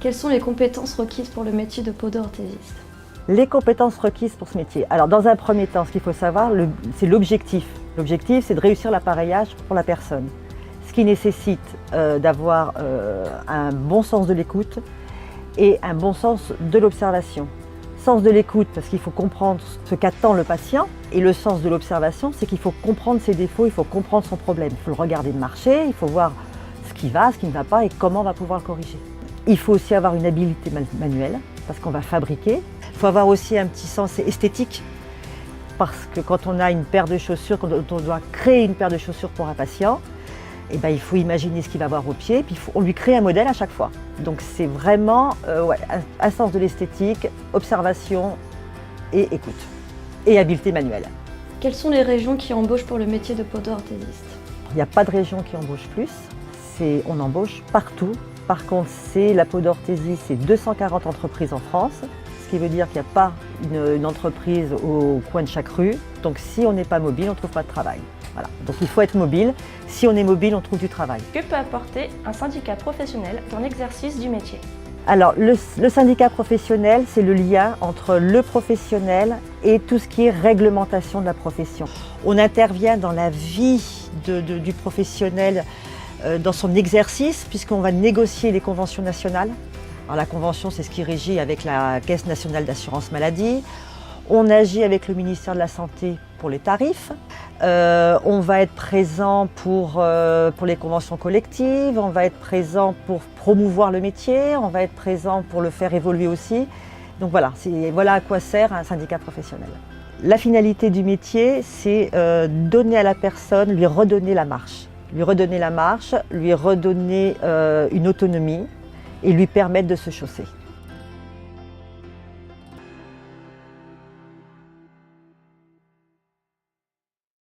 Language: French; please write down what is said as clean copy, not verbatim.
Quelles sont les compétences requises pour le métier de podo-orthésiste? Les compétences requises pour ce métier. Alors dans un premier temps, ce qu'il faut savoir, c'est l'objectif. L'objectif, c'est de réussir l'appareillage pour la personne. Ce qui nécessite d'avoir un bon sens de l'écoute et un bon sens de l'observation. Sens de l'écoute, parce qu'il faut comprendre ce qu'attend le patient, et le sens de l'observation, c'est qu'il faut comprendre ses défauts, il faut comprendre son problème. Il faut le regarder marcher, il faut voir ce qui va, ce qui ne va pas et comment on va pouvoir le corriger. Il faut aussi avoir une habileté manuelle, parce qu'on va fabriquer. Il faut avoir aussi un petit sens esthétique, parce que quand on a une paire de chaussures, quand on doit créer une paire de chaussures pour un patient, eh ben, il faut imaginer ce qu'il va avoir au pied, puis on lui crée un modèle à chaque fois. Donc c'est vraiment un sens de l'esthétique, observation et écoute, et habileté manuelle. Quelles sont les régions qui embauchent pour le métier de podo-orthésiste? Il n'y a pas de région qui embauche plus, on embauche partout. Par contre, la podo-orthésie, c'est 240 entreprises en France, ce qui veut dire qu'il n'y a pas une entreprise au coin de chaque rue. Donc si on n'est pas mobile, on ne trouve pas de travail. Voilà. Donc il faut être mobile. Si on est mobile, on trouve du travail. Que peut apporter un syndicat professionnel dans l'exercice du métier? Alors le syndicat professionnel, c'est le lien entre le professionnel et tout ce qui est réglementation de la profession. On intervient dans la vie du professionnel, dans son exercice, puisqu'on va négocier les conventions nationales. Alors la convention, c'est ce qui régit avec la Caisse nationale d'assurance maladie. On agit avec le ministère de la Santé pour les tarifs. On va être présent pour les conventions collectives, on va être présent pour promouvoir le métier, on va être présent pour le faire évoluer aussi. Donc voilà à quoi sert un syndicat professionnel. La finalité du métier, c'est donner à la personne, lui redonner la marche. Lui redonner une autonomie et lui permettre de se chausser.